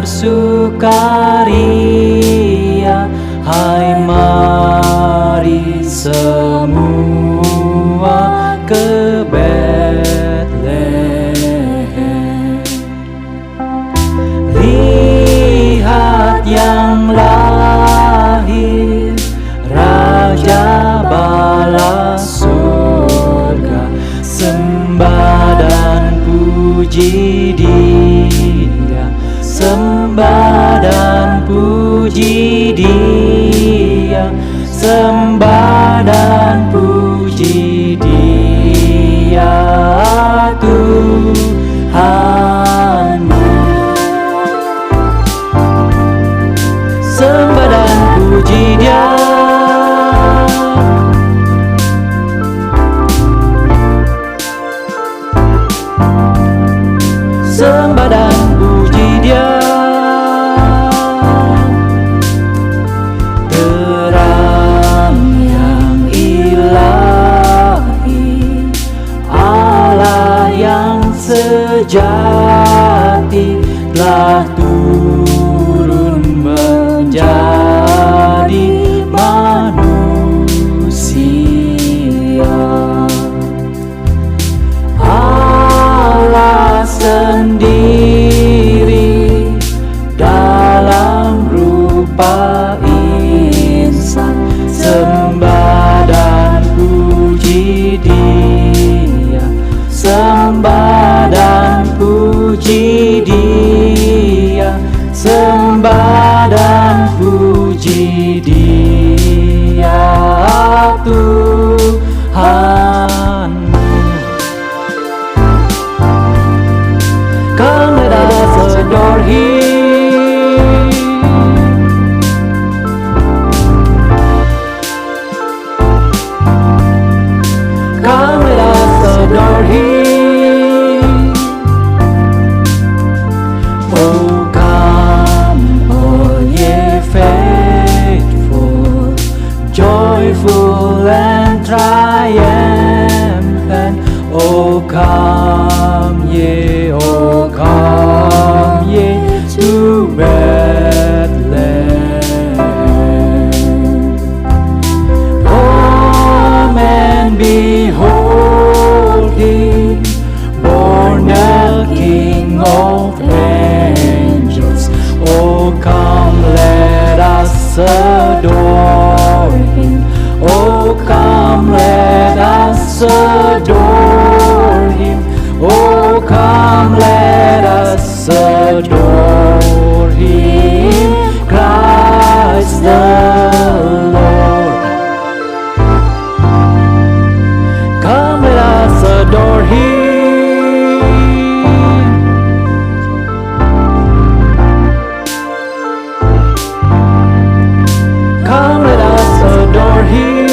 bersukaria. Hai, mari semua ke Betlehem. Lihat yang lahir, Raja bala surga. Sembah dan puji Dia, sembah dan puji Dia, sembah dan puji Dia, Tuhanmu. Sembah dan puji Dia, sembah dan puji Dia. Terang yang ilahi, Allah yang sejati telah turun menjadi manusia. Allah sendiri dalam rupa insan. Sembah dan puji Dia, sembah dan puji Dia, sembah dan puji Dia, Tuhanmu. Come, let us adore Him. Come, let us adore Him. Oh, come, all ye faithful, joyful and triumphant. Oh, come ye, oh, come ye to Bethlehem. Come and behold Him, born the King of angels. Oh, come, let us adore Him. Oh, come, let us adore Him. Oh, come, let us adore Him, Christ the Lord. Come, let us adore Him. Come, let us adore Him.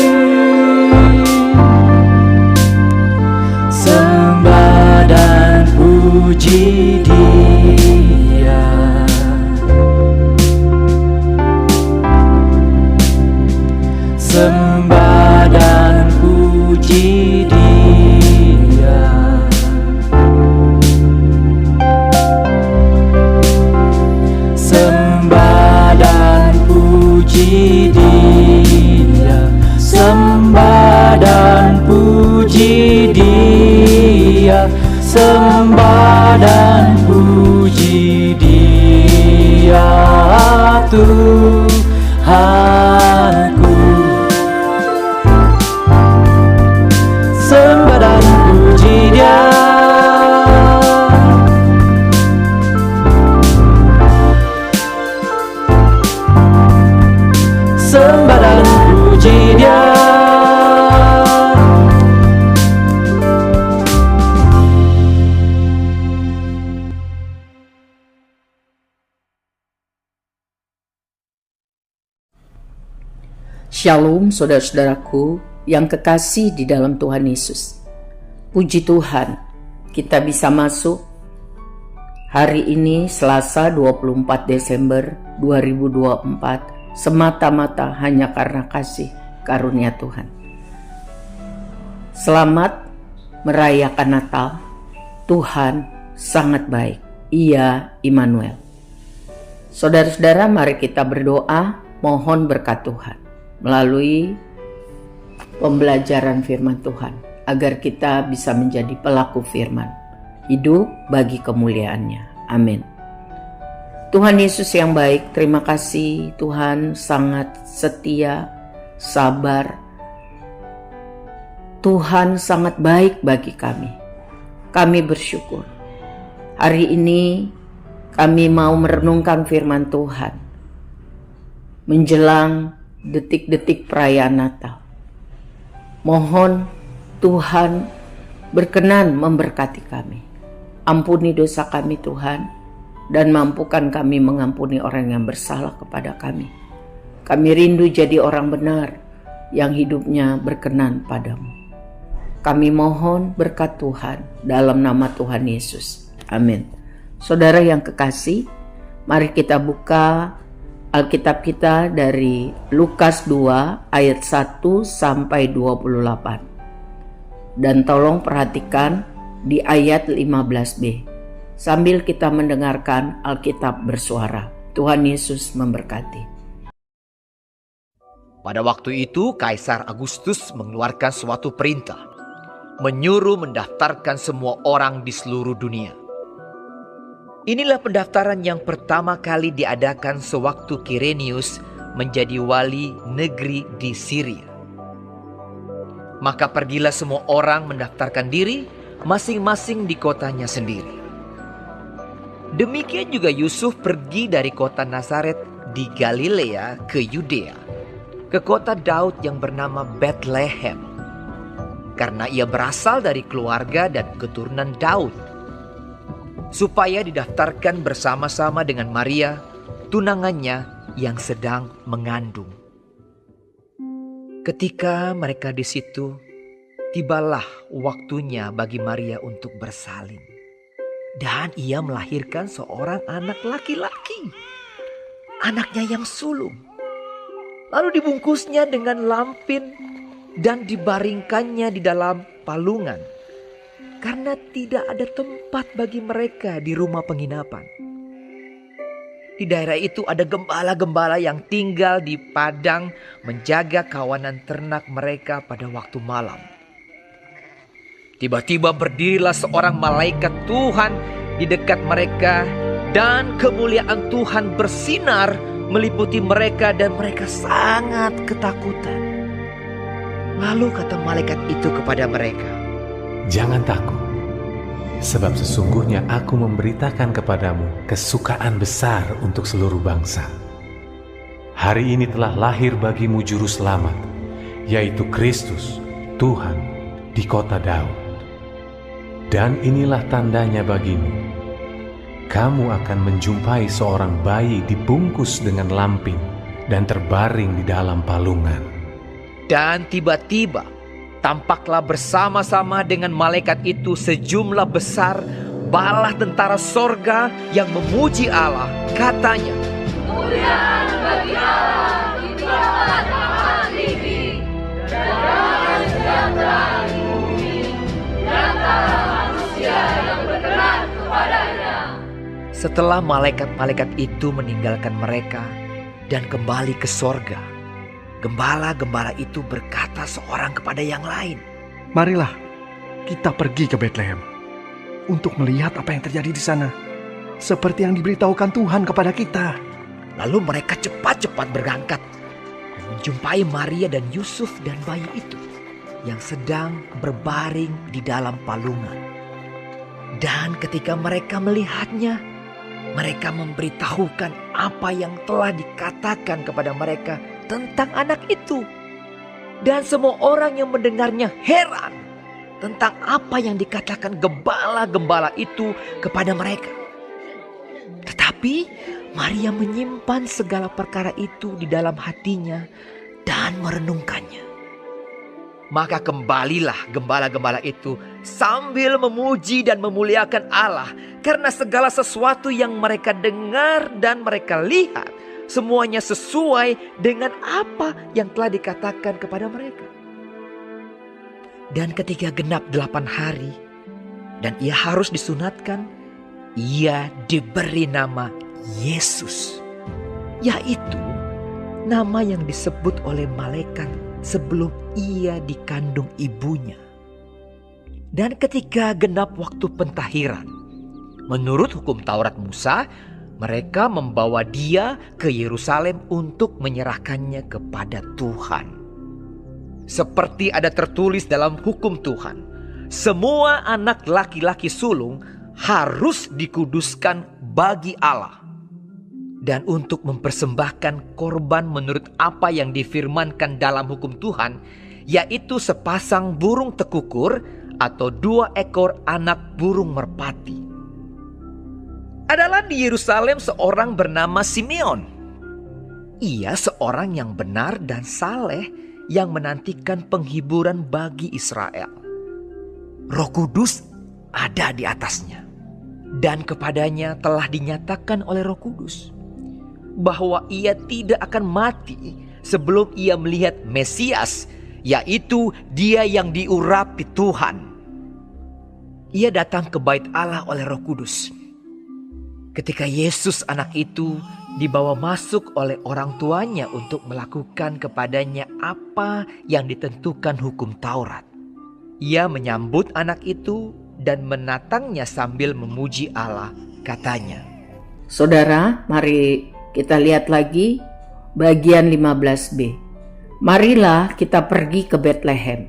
Sembah dan puji Dia, sembah dan puji Dia, sembah dan puji Dia, sembah dan puji Dia, sembah dan puji Dia, Tuhanku. Sembah dan puji Dia, sembah dan puji Dia. Shalom saudara-saudaraku yang kekasih di dalam Tuhan Yesus. Puji Tuhan, kita bisa masuk hari ini Selasa 24 Desember 2024 semata-mata hanya karena kasih karunia Tuhan. Selamat merayakan Natal. Tuhan sangat baik. Ia Immanuel. Saudara-saudara, mari kita berdoa mohon berkat Tuhan melalui pembelajaran firman Tuhan, agar kita bisa menjadi pelaku firman, hidup bagi kemuliaannya. Amin. Tuhan Yesus yang baik, terima kasih Tuhan, sangat setia, sabar. Tuhan sangat baik bagi kami. Kami bersyukur. Hari ini kami mau merenungkan firman Tuhan menjelang detik-detik perayaan Natal. Mohon Tuhan berkenan memberkati kami. Ampuni dosa kami Tuhan, dan mampukan kami mengampuni orang yang bersalah kepada kami. Kami rindu jadi orang benar yang hidupnya berkenan padamu. Kami mohon berkat Tuhan dalam nama Tuhan Yesus. Amin. Saudara yang kekasih, mari kita buka Alkitab kita dari Lukas 2 ayat 1 sampai 28. Dan tolong perhatikan di ayat 15b. Sambil kita mendengarkan Alkitab bersuara. Tuhan Yesus memberkati. Pada waktu itu Kaisar Agustus mengeluarkan suatu perintah, menyuruh mendaftarkan semua orang di seluruh dunia. Inilah pendaftaran yang pertama kali diadakan sewaktu Kirenius menjadi wali negeri di Syria. Maka pergilah semua orang mendaftarkan diri masing-masing di kotanya sendiri. Demikian juga Yusuf pergi dari kota Nazaret di Galilea ke Yudea, ke kota Daud yang bernama Bethlehem, karena ia berasal dari keluarga dan keturunan Daud, supaya didaftarkan bersama-sama dengan Maria, tunangannya yang sedang mengandung. Ketika mereka di situ, tibalah waktunya bagi Maria untuk bersalin. Dan ia melahirkan seorang anak laki-laki, anaknya yang sulung. Lalu dibungkusnya dengan lampin dan dibaringkannya di dalam palungan, karena tidak ada tempat bagi mereka di rumah penginapan. Di daerah itu ada gembala-gembala yang tinggal di padang menjaga kawanan ternak mereka pada waktu malam. Tiba-tiba berdirilah seorang malaikat Tuhan di dekat mereka, dan kemuliaan Tuhan bersinar meliputi mereka dan mereka sangat ketakutan. Lalu kata malaikat itu kepada mereka, Jangan takut, sebab sesungguhnya aku memberitakan kepadamu kesukaan besar untuk seluruh bangsa. Hari ini telah lahir bagimu juru selamat, yaitu Kristus, Tuhan, di kota Daud. Dan inilah tandanya bagimu, kamu akan menjumpai seorang bayi dibungkus dengan lampin dan terbaring di dalam palungan. Dan tiba-tiba tampaklah bersama-sama dengan malaikat itu sejumlah besar bala tentara sorga yang memuji Allah. Katanya, Kemuliaan bagi Allah di tempat tinggi, dan damai sejahtera di bumi, di antara manusia yang berkenan kepadanya. setelah malaikat-malaikat itu meninggalkan mereka dan kembali ke sorga, gembala-gembala itu berkata seorang kepada yang lain, Marilah kita pergi ke Bethlehem untuk melihat apa yang terjadi di sana, seperti yang diberitahukan Tuhan kepada kita. Lalu mereka cepat-cepat berangkat dan menjumpai Maria dan Yusuf dan bayi itu yang sedang berbaring di dalam palungan. Dan ketika mereka melihatnya, mereka memberitahukan apa yang telah dikatakan kepada mereka tentang anak itu. Dan semua orang yang mendengarnya heran tentang apa yang dikatakan gembala-gembala itu kepada mereka. Tetapi Maria menyimpan segala perkara itu di dalam hatinya dan merenungkannya. Maka kembalilah gembala-gembala itu sambil memuji dan memuliakan Allah, karena segala sesuatu yang mereka dengar dan mereka lihat semuanya sesuai dengan apa yang telah dikatakan kepada mereka. Dan ketika genap 8 hari dan ia harus disunatkan, ia diberi nama Yesus, yaitu nama yang disebut oleh malaikat sebelum ia dikandung ibunya. Dan ketika genap waktu pentahiran, menurut hukum Taurat Musa, mereka membawa dia ke Yerusalem untuk menyerahkannya kepada Tuhan. Seperti ada tertulis dalam hukum Tuhan, semua anak laki-laki sulung harus dikuduskan bagi Allah. Dan untuk mempersembahkan korban menurut apa yang difirmankan dalam hukum Tuhan, yaitu sepasang burung tekukur atau 2 ekor anak burung merpati. Adalah di Yerusalem seorang bernama Simeon. Ia seorang yang benar dan saleh yang menantikan penghiburan bagi Israel. Roh Kudus ada di atasnya, dan kepadanya telah dinyatakan oleh Roh Kudus bahwa ia tidak akan mati sebelum ia melihat Mesias, yaitu Dia yang diurapi Tuhan. Ia datang ke bait Allah oleh Roh Kudus. Ketika Yesus anak itu dibawa masuk oleh orang tuanya untuk melakukan kepadanya apa yang ditentukan hukum Taurat, ia menyambut anak itu dan menatangnya sambil memuji Allah. Katanya, Saudara, mari kita lihat lagi bagian 15b. Marilah kita pergi ke Betlehem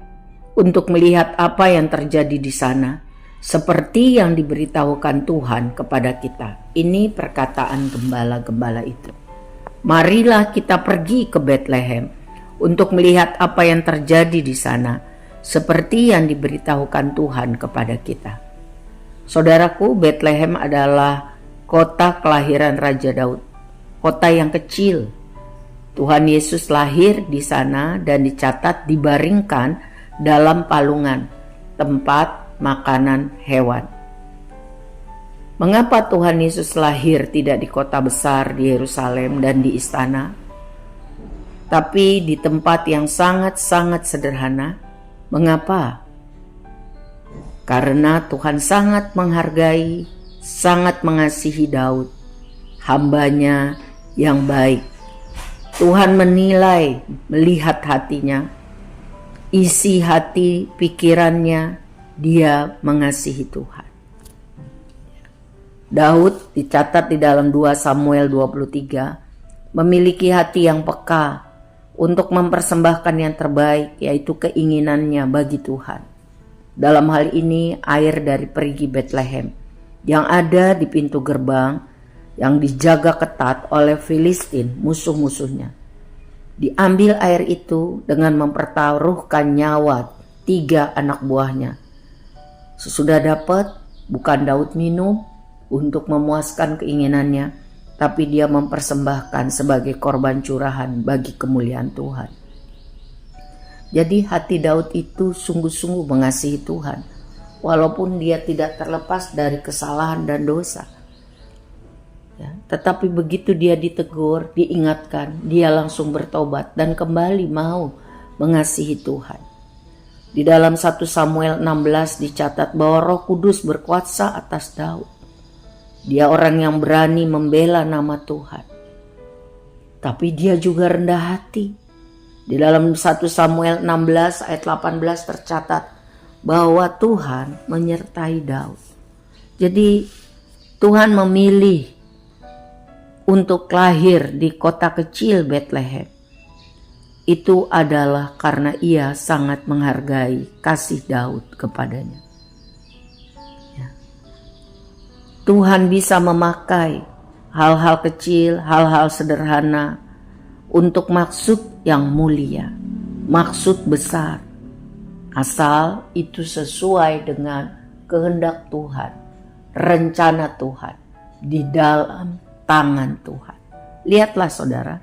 untuk melihat apa yang terjadi di sana, seperti yang diberitahukan Tuhan kepada kita. Ini perkataan gembala-gembala itu. Marilah kita pergi ke Betlehem untuk melihat apa yang terjadi di sana, seperti yang diberitahukan Tuhan kepada kita. Saudaraku, Betlehem adalah kota kelahiran Raja Daud, kota yang kecil. Tuhan Yesus lahir di sana dan dicatat dibaringkan dalam palungan, tempat makanan hewan. Mengapa Tuhan Yesus lahir tidak di kota besar di Yerusalem dan di istana, tapi di tempat yang sangat-sangat sederhana? Mengapa? Karena Tuhan sangat menghargai, sangat mengasihi Daud, hambanya yang baik. Tuhan menilai, melihat hatinya, isi hati, pikirannya. Dia mengasihi Tuhan. Daud dicatat di dalam 2 Samuel 23 memiliki hati yang peka untuk mempersembahkan yang terbaik, yaitu keinginannya bagi Tuhan. Dalam hal ini air dari perigi Betlehem yang ada di pintu gerbang yang dijaga ketat oleh Filistin, musuh-musuhnya. Diambil air itu dengan mempertaruhkan nyawa 3 anak buahnya. Sesudah dapat, bukan Daud minum untuk memuaskan keinginannya, tapi dia mempersembahkan sebagai korban curahan bagi kemuliaan Tuhan. Jadi hati Daud itu sungguh-sungguh mengasihi Tuhan, walaupun dia tidak terlepas dari kesalahan dan dosa. Ya, tetapi begitu dia ditegur, diingatkan, dia langsung bertobat dan kembali mau mengasihi Tuhan. Di dalam 1 Samuel 16 dicatat bahwa Roh Kudus berkuasa atas Daud. Dia orang yang berani membela nama Tuhan. Tapi dia juga rendah hati. Di dalam 1 Samuel 16 ayat 18 tercatat bahwa Tuhan menyertai Daud. Jadi Tuhan memilih untuk lahir di kota kecil Betlehem. Itu adalah karena ia sangat menghargai kasih Daud kepadanya. Ya. Tuhan bisa memakai hal-hal kecil, hal-hal sederhana untuk maksud yang mulia, maksud besar, asal itu sesuai dengan kehendak Tuhan, rencana Tuhan, di dalam tangan Tuhan. Lihatlah saudara,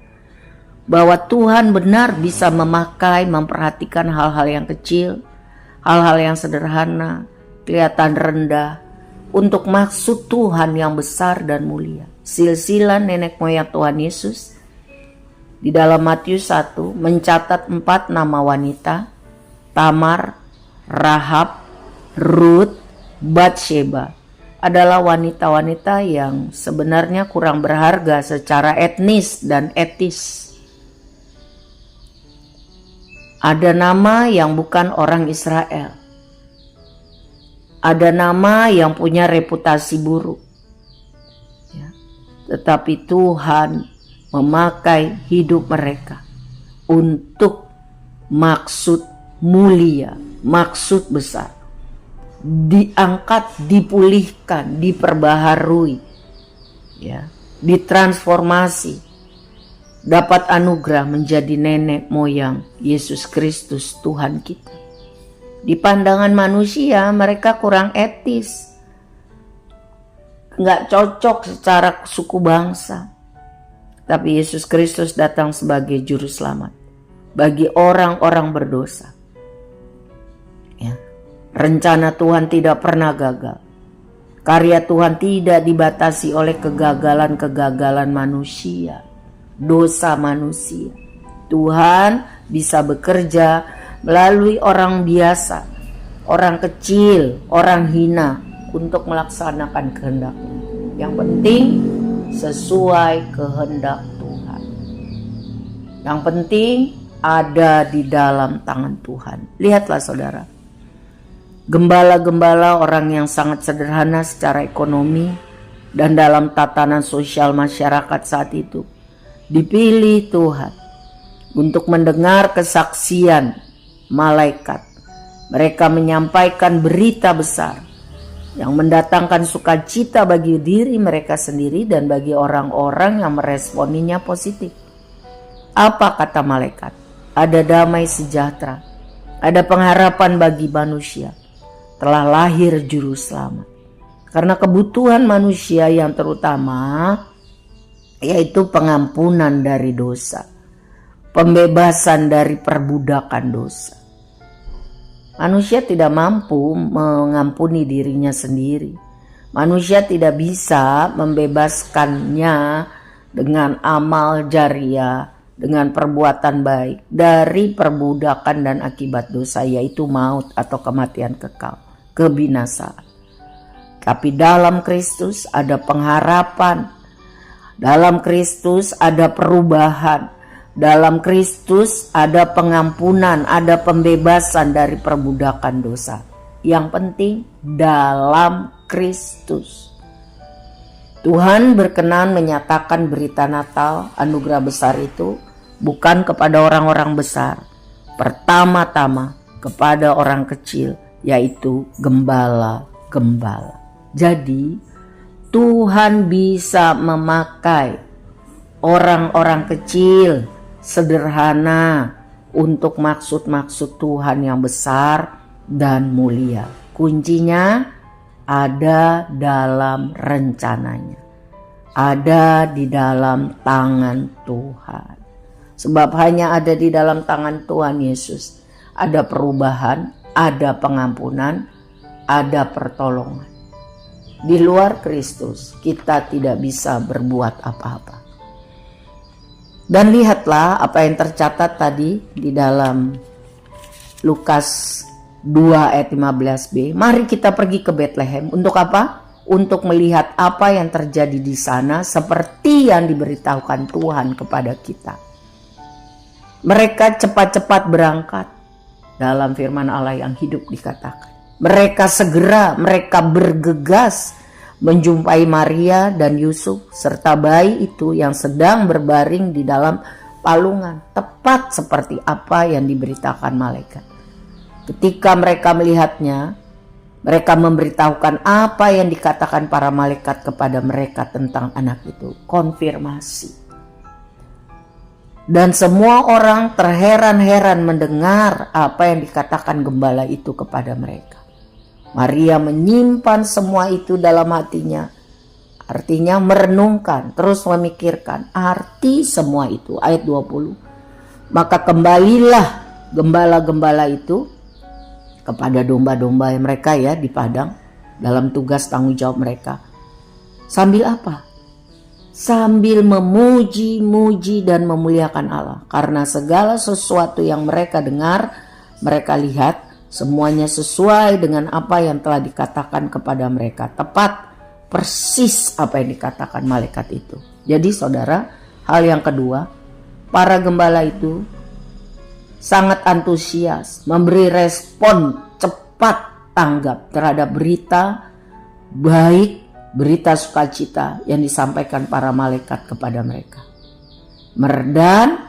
bahwa Tuhan benar bisa memakai, memperhatikan hal-hal yang kecil, hal-hal yang sederhana, kelihatan rendah, untuk maksud Tuhan yang besar dan mulia. Silsilah nenek moyang Tuhan Yesus di dalam Matius 1 mencatat 4 nama wanita: Tamar, Rahab, Rut, Batsheba. adalah wanita-wanita yang sebenarnya kurang berharga secara etnis dan etis. Ada nama yang bukan orang Israel. Ada nama yang punya reputasi buruk. Ya. Tetapi Tuhan memakai hidup mereka untuk maksud mulia, maksud besar. Diangkat, dipulihkan, diperbaharui, ya, ditransformasi. Dapat anugerah menjadi nenek moyang Yesus Kristus Tuhan kita. Di pandangan manusia mereka kurang etis, nggak cocok secara suku bangsa. Tapi Yesus Kristus datang sebagai juru selamat bagi orang-orang berdosa. Ya. Rencana Tuhan tidak pernah gagal. Karya Tuhan tidak dibatasi oleh kegagalan-kegagalan manusia, dosa manusia. Tuhan bisa bekerja melalui orang biasa, orang kecil, orang hina untuk melaksanakan kehendak-Nya. Yang penting sesuai kehendak Tuhan. Yang penting ada di dalam tangan Tuhan. Lihatlah saudara, gembala-gembala orang yang sangat sederhana secara ekonomi dan dalam tatanan sosial masyarakat saat itu dipilih Tuhan untuk mendengar kesaksian malaikat. Mereka menyampaikan berita besar yang mendatangkan sukacita bagi diri mereka sendiri dan bagi orang-orang yang meresponinya positif. Apa kata malaikat? Ada damai sejahtera, ada pengharapan bagi manusia. Telah lahir juru selamat. Karena kebutuhan manusia yang terutama yaitu pengampunan dari dosa, pembebasan dari perbudakan dosa. Manusia tidak mampu mengampuni dirinya sendiri. Manusia tidak bisa membebaskannya dengan amal jariah, dengan perbuatan baik dari perbudakan dan akibat dosa, yaitu maut atau kematian kekal, kebinasaan. Tapi dalam Kristus ada pengharapan. Dalam Kristus ada perubahan. Dalam Kristus ada pengampunan, ada pembebasan dari perbudakan dosa. Yang penting dalam Kristus. Tuhan berkenan menyatakan berita Natal, anugerah besar itu bukan kepada orang-orang besar. Pertama-tama kepada orang kecil, yaitu gembala-gembala. Jadi Tuhan bisa memakai orang-orang kecil, sederhana untuk maksud-maksud Tuhan yang besar dan mulia. Kuncinya ada dalam rencananya, ada di dalam tangan Tuhan. Sebab hanya ada di dalam tangan Tuhan Yesus ada perubahan, ada pengampunan, ada pertolongan. Di luar Kristus kita tidak bisa berbuat apa-apa. Dan lihatlah apa yang tercatat tadi di dalam Lukas 2 ayat 15b. Mari kita pergi ke Bethlehem. Untuk apa? Untuk melihat apa yang terjadi di sana seperti yang diberitahukan Tuhan kepada kita. Mereka cepat-cepat berangkat. Dalam firman Allah yang hidup dikatakan. Mereka segera, mereka bergegas menjumpai Maria dan Yusuf serta bayi itu yang sedang berbaring di dalam palungan, tepat seperti apa yang diberitakan malaikat. Ketika mereka melihatnya, mereka memberitahukan apa yang dikatakan para malaikat kepada mereka tentang anak itu. Konfirmasi. Dan semua orang terheran-heran mendengar apa yang dikatakan gembala itu kepada mereka. Maria menyimpan semua itu dalam hatinya. Artinya merenungkan, terus memikirkan arti semua itu. Ayat 20. Maka kembalilah gembala-gembala itu kepada domba-domba mereka ya di padang dalam tugas tanggung jawab mereka. Sambil apa? Sambil memuji-muji dan memuliakan Allah. Karena segala sesuatu yang mereka dengar, mereka lihat, semuanya sesuai dengan apa yang telah dikatakan kepada mereka. Tepat persis apa yang dikatakan malaikat itu. Jadi saudara, hal yang kedua, para gembala itu sangat antusias, memberi respon cepat tanggap terhadap berita baik, berita sukacita yang disampaikan para malaikat kepada mereka. Dan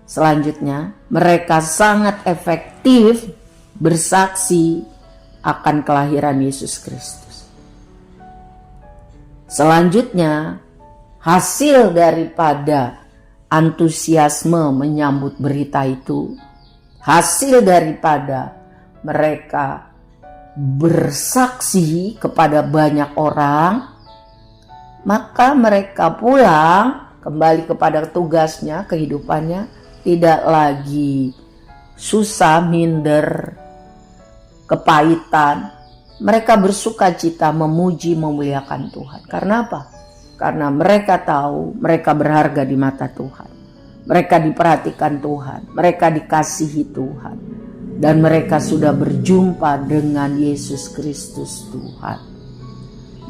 selanjutnya, mereka sangat efektif bersaksi akan kelahiran Yesus Kristus. Selanjutnya, hasil daripada antusiasme menyambut berita itu, hasil daripada mereka bersaksi kepada banyak orang, maka mereka pulang kembali kepada tugasnya, kehidupannya, tidak lagi susah, minder, kepahitan. Mereka bersukacita, memuji, memuliakan Tuhan. Karena apa? Karena mereka tahu mereka berharga di mata Tuhan. Mereka diperhatikan Tuhan, mereka dikasihi Tuhan. Dan mereka sudah berjumpa dengan Yesus Kristus Tuhan.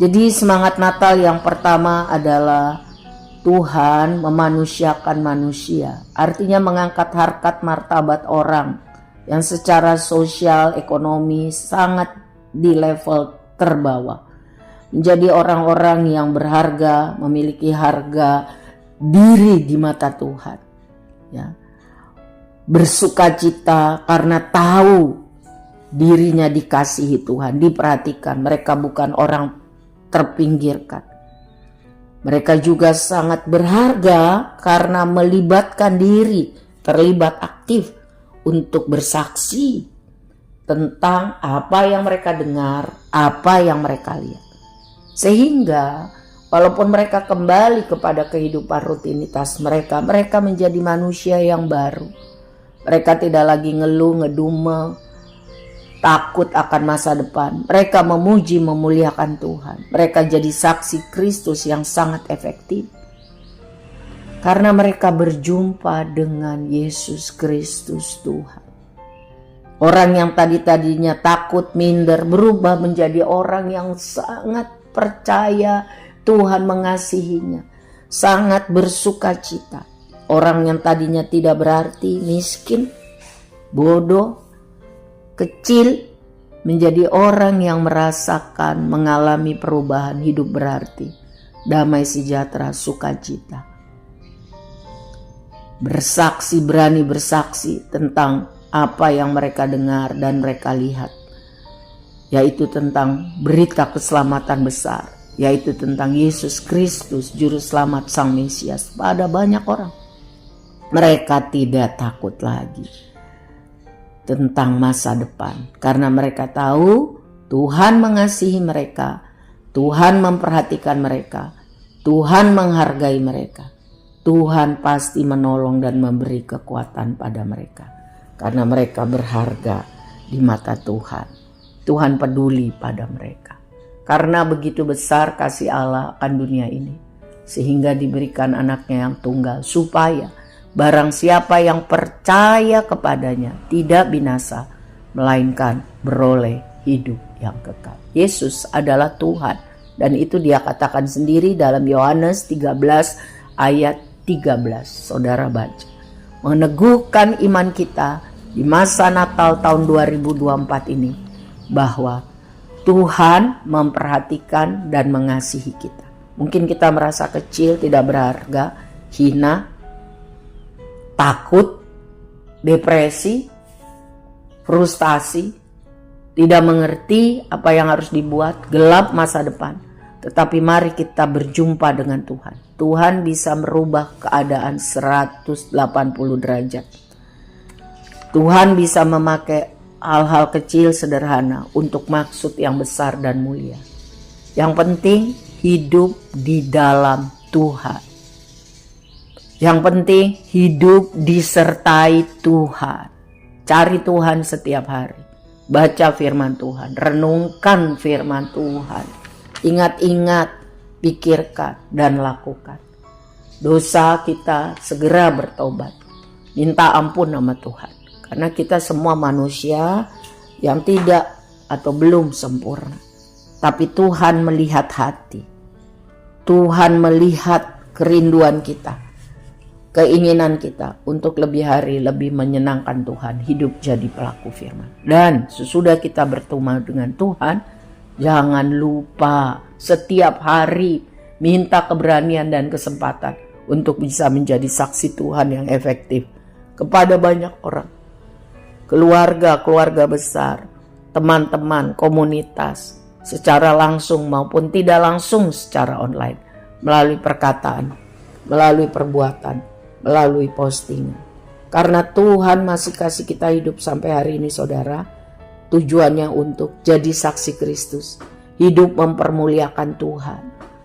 Jadi semangat Natal yang pertama adalah Tuhan memanusiakan manusia. Artinya mengangkat harkat martabat orang yang secara sosial, ekonomi sangat di level terbawah. Menjadi orang-orang yang berharga, memiliki harga diri di mata Tuhan. Ya. Bersukacita karena tahu dirinya dikasihi Tuhan, diperhatikan. Mereka bukan orang terpinggirkan. Mereka juga sangat berharga karena melibatkan diri, terlibat aktif untuk bersaksi tentang apa yang mereka dengar, apa yang mereka lihat. Sehingga walaupun mereka kembali kepada kehidupan rutinitas mereka, mereka menjadi manusia yang baru. Mereka tidak lagi ngeluh, ngedumel, takut akan masa depan. Mereka memuji, memuliakan Tuhan. Mereka jadi saksi Kristus yang sangat efektif. Karena mereka berjumpa dengan Yesus Kristus Tuhan. Orang yang tadinya takut, minder, berubah menjadi orang yang sangat percaya Tuhan mengasihinya. Sangat bersukacita. Orang yang tadinya tidak berarti, miskin, bodoh, kecil, menjadi orang yang merasakan, mengalami perubahan hidup berarti, damai sejahtera, sukacita. Bersaksi, berani bersaksi tentang apa yang mereka dengar dan mereka lihat, yaitu tentang berita keselamatan besar, yaitu tentang Yesus Kristus, Juru Selamat Sang Mesias pada banyak orang. Mereka tidak takut lagi tentang masa depan, karena mereka tahu Tuhan mengasihi mereka, Tuhan memperhatikan mereka, Tuhan menghargai mereka, Tuhan pasti menolong dan memberi kekuatan pada mereka, karena mereka berharga di mata Tuhan. Tuhan peduli pada mereka, karena begitu besar kasih Allah akan dunia ini, sehingga diberikan anaknya yang tunggal, supaya barang siapa yang percaya kepadanya tidak binasa, melainkan beroleh hidup yang kekal. Yesus adalah Tuhan, dan itu dia katakan sendiri dalam Yohanes 13 ayat 13. Saudara baca. Meneguhkan iman kita di masa Natal tahun 2024 ini, bahwa Tuhan memperhatikan dan mengasihi kita. Mungkin kita merasa kecil, tidak berharga, hina, takut, depresi, frustasi, tidak mengerti apa yang harus dibuat, gelap masa depan. Tetapi mari kita berjumpa dengan Tuhan. Tuhan bisa merubah keadaan 180 derajat. Tuhan bisa memakai hal-hal kecil sederhana untuk maksud yang besar dan mulia. Yang penting hidup di dalam Tuhan. Yang penting hidup disertai Tuhan. Cari Tuhan setiap hari. Baca firman Tuhan. Renungkan firman Tuhan. Ingat-ingat, pikirkan, dan lakukan. Dosa kita segera bertobat. Minta ampun sama Tuhan. Karena kita semua manusia yang tidak atau belum sempurna. tapi Tuhan melihat hati. Tuhan melihat kerinduan kita, keinginan kita untuk lebih hari lebih menyenangkan Tuhan, hidup jadi pelaku firman. Dan sesudah kita bertemu dengan Tuhan, jangan lupa setiap hari minta keberanian dan kesempatan untuk bisa menjadi saksi Tuhan yang efektif kepada banyak orang. Keluarga besar, teman-teman, komunitas, secara langsung maupun tidak langsung secara online, melalui perkataan, melalui perbuatan, melalui postingan. Karena Tuhan masih kasih kita hidup sampai hari ini, saudara, tujuannya untuk jadi saksi Kristus, hidup mempermuliakan Tuhan,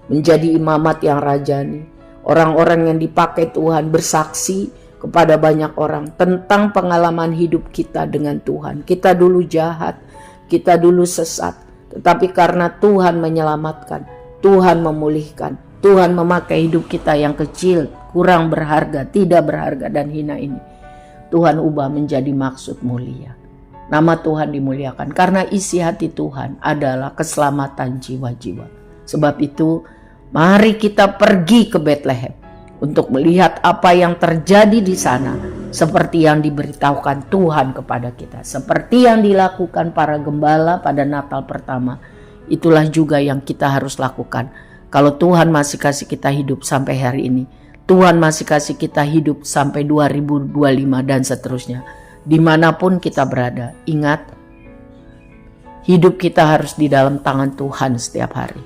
menjadi imamat yang rajani, orang-orang yang dipakai Tuhan bersaksi kepada banyak orang tentang pengalaman hidup kita dengan Tuhan. Kita dulu jahat, kita dulu sesat, tetapi karena Tuhan menyelamatkan, Tuhan memulihkan, Tuhan memakai hidup kita yang kecil, kurang berharga, tidak berharga dan hina ini, Tuhan ubah menjadi maksud mulia. Nama Tuhan dimuliakan karena isi hati Tuhan adalah keselamatan jiwa-jiwa. Sebab itu, mari kita pergi ke Bethlehem untuk melihat apa yang terjadi di sana, seperti yang diberitahukan Tuhan kepada kita, seperti yang dilakukan para gembala pada Natal pertama. Itulah juga yang kita harus lakukan. Kalau Tuhan masih kasih kita hidup sampai hari ini, Tuhan masih kasih kita hidup sampai 2025 dan seterusnya. Dimanapun kita berada, ingat, hidup kita harus di dalam tangan Tuhan setiap hari.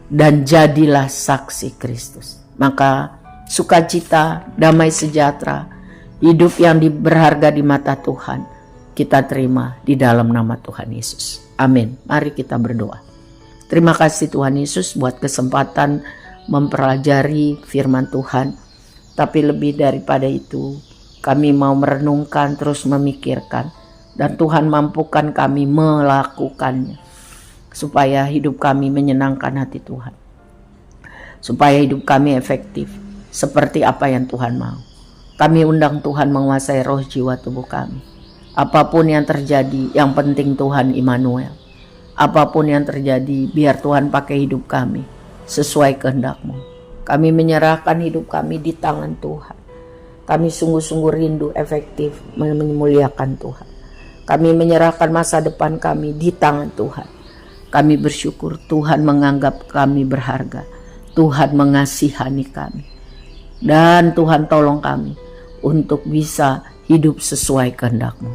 Dan jadilah saksi Kristus. Maka sukacita, damai sejahtera, hidup yang berharga di mata Tuhan, kita terima di dalam nama Tuhan Yesus. Amin. Mari kita berdoa. Terima kasih Tuhan Yesus buat kesempatan mempelajari firman Tuhan. Tapi lebih daripada itu, kami mau merenungkan, terus memikirkan, dan Tuhan mampukan kami melakukannya, supaya hidup kami menyenangkan hati Tuhan, supaya hidup kami efektif seperti apa yang Tuhan mau. Kami undang Tuhan menguasai roh, jiwa, tubuh kami. Apapun yang terjadi, yang penting Tuhan Immanuel. Apapun yang terjadi, biar Tuhan pakai hidup kami sesuai kehendak-Mu. Kami menyerahkan hidup kami di tangan Tuhan. Kami sungguh-sungguh rindu efektif memuliakan Tuhan. Kami menyerahkan masa depan kami di tangan Tuhan. Kami bersyukur Tuhan menganggap kami berharga. Tuhan mengasihani kami. Dan Tuhan tolong kami untuk bisa hidup sesuai kehendak-Mu.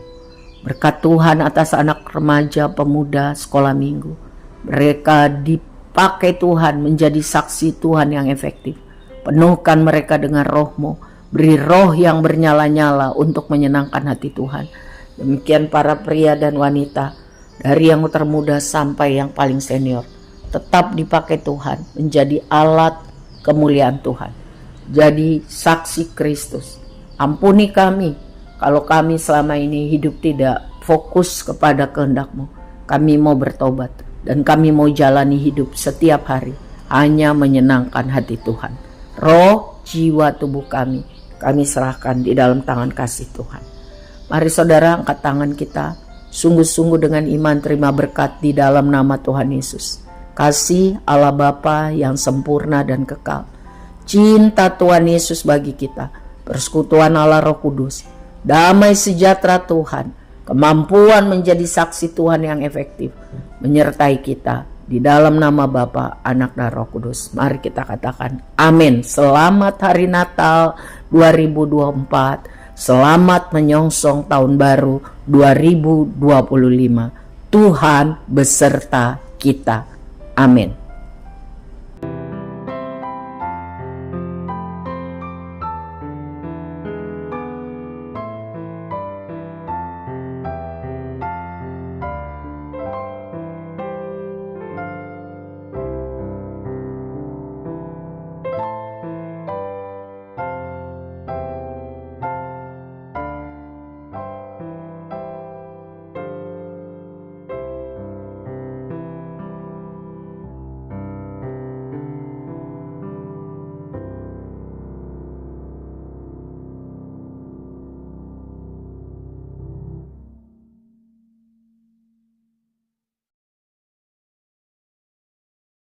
Berkat Tuhan atas anak remaja, pemuda, sekolah minggu. Mereka dipakai Tuhan menjadi saksi Tuhan yang efektif. Penuhkan mereka dengan roh-Mu. Beri roh yang bernyala-nyala untuk menyenangkan hati Tuhan. Demikian para pria dan wanita, dari yang termuda sampai yang paling senior, tetap dipakai Tuhan menjadi alat kemuliaan Tuhan. Jadi saksi Kristus. Ampuni kami kalau kami selama ini hidup tidak fokus kepada kehendak-Mu. Kami mau bertobat dan kami mau jalani hidup setiap hari hanya menyenangkan hati Tuhan. Roh, jiwa, tubuh kami serahkan di dalam tangan kasih Tuhan. Mari saudara, angkat tangan kita, sungguh-sungguh dengan iman terima berkat di dalam nama Tuhan Yesus. Kasih Allah Bapa yang sempurna dan kekal, cinta Tuhan Yesus bagi kita, persekutuan Allah Roh Kudus, damai sejahtera Tuhan, kemampuan menjadi saksi Tuhan yang efektif menyertai kita di dalam nama Bapa, Anak, dan Roh Kudus. Mari kita katakan amin. Selamat hari Natal 2024. Selamat menyongsong tahun baru 2025. Tuhan beserta kita. Amin.